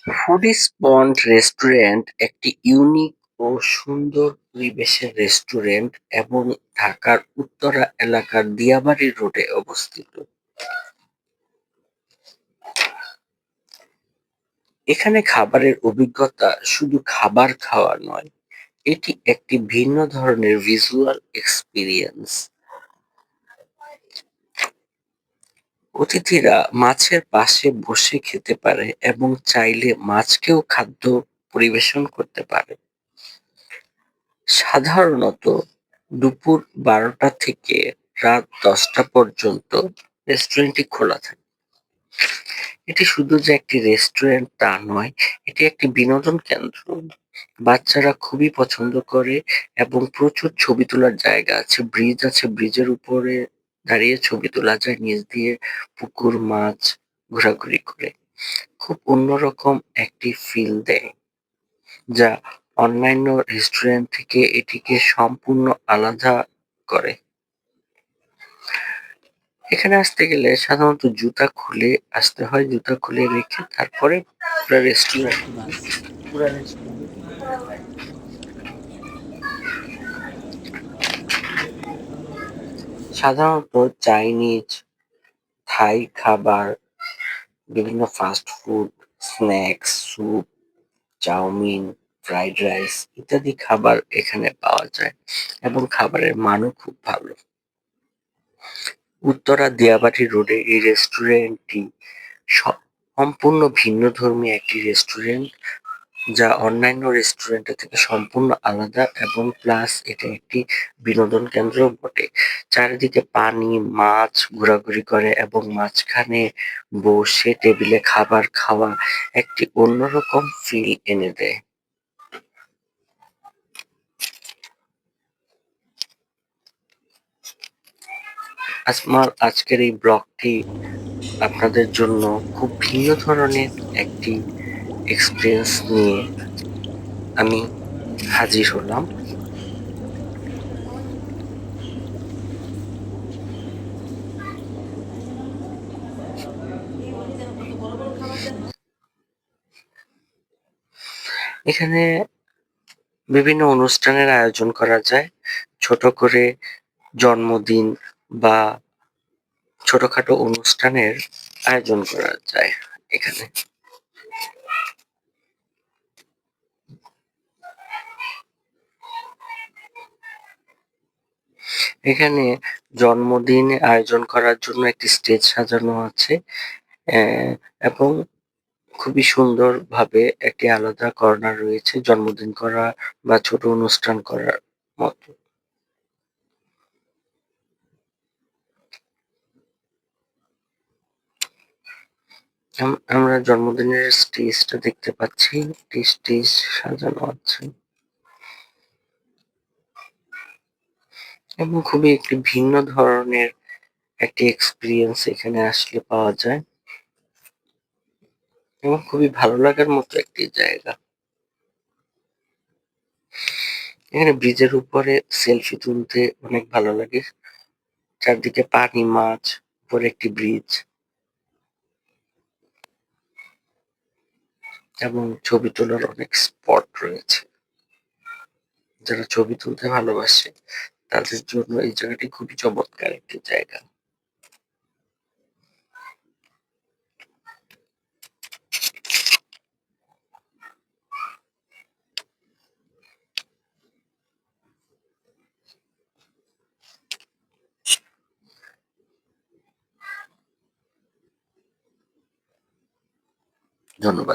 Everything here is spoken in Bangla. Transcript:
ফুডিজ পন্ড রেস্টুরেন্ট একটি ইউনিক ও সুন্দর পরিবেশের রেস্টুরেন্ট এবং ঢাকার উত্তরা এলাকার দিয়াবাড়ি রোডে অবস্থিত। এখানে খাবারের অভিজ্ঞতা শুধু খাবার খাওয়া নয়, এটি একটি ভিন্ন ধরনের ভিজুয়াল এক্সপিরিয়েন্স। অতিথিরা মাছের পাশে বসে খেতে পারে এবং চাইলে মাছকেও খাদ্য পরিবেশন করতে পারে। সাধারণত দুপুর ১২টা থেকে রাত ১০টা পর্যন্ত রেস্টুরেন্টটি খোলা থাকে। এটি শুধু যে একটি রেস্টুরেন্ট তা নয়, এটি একটি বিনোদন কেন্দ্র। বাচ্চারা খুবই পছন্দ করে এবং প্রচুর ছবি তোলার জায়গা আছে, ব্রিজ আছে, ব্রিজের উপরে দাঁড়িয়ে ছবি তোলা যায়, নিচ দিয়ে পুকুর, মাছ ঘোরাঘুরি করে। খুব অন্যরকম একটি ফিল দেয়, যা অন্যান্য রেস্টুরেন্ট থেকে এটিকে সম্পূর্ণ আলাদা করে। এখানে আসতে গেলে সাধারণত জুতা খুলে আসতে হয়, জুতা খুলে রেখে তারপরে পুরা রেস্টুরেন্ট পুরা রেস্টুরেন্ট ঘোরা যায়। সাধারণত চাইনিজ, থাই খাবার, বিভিন্ন fast food, snacks, soup, chow mein, fried rice ইত্যাদি খাবার এখানে পাওয়া যায় এবং খাবারের মানও খুব ভালো। উত্তরা দিয়াবাড়ি রোডে এই রেস্টুরেন্টটি সম্পূর্ণ ভিন্নধর্মী একটি রেস্টুরেন্ট, যা অন্যান্য রেস্টুরেন্টের থেকে সম্পূর্ণ আলাদা এবং প্লাস এটা একটি বিনোদন কেন্দ্রও বটে। চারিদিকে পানি, মাছ ঘোরাঘুরি করে এবং মাঝখানে বসে টেবিলে খাবার খাওয়া একটি অন্যরকম ফিল এনে দেয়। আমার আজকের এই ব্লগটি আপনাদের জন্য খুব ভিন্ন ধরনের একটি এক্সপিরিয়েন্স নিয়ে আমি হাজির হলাম। এখানে বিভিন্ন অনুষ্ঠানের আয়োজন করা যায়, ছোট করে জন্মদিন বা ছোটখাটো অনুষ্ঠানের আয়োজন করা যায় এখানে। এখানে জন্মদিন আয়োজন করার জন্য একটি স্টেজ সাজানো আছে, এবং খুবই সুন্দর ভাবে একটি আলাদা কর্নার রয়েছে জন্মদিন করা বা ছোট অনুষ্ঠান করার মতো। আমরা জন্মদিনের স্টেজটা দেখতে পাচ্ছি, একটি স্টেজ সাজানো আছে এবং খুবই একটি ভিন্ন ধরনের একটি এক্সপিরিয়েন্স এখানে আসলে পাওয়া যায় এবং খুবই ভালো লাগার মতো একটি জায়গা। এখানে ব্রিজের উপরে সেলফি তুলতে অনেক ভালো লাগে, চারদিকে পানি, মাছ, উপরে একটি ব্রিজ এবং ছবি তোলার অনেক স্পট রয়েছে। যারা ছবি তুলতে ভালোবাসে তাদের জন্য এই জায়গাটি খুবই চমৎকার একটি জায়গা। ধন্যবাদ।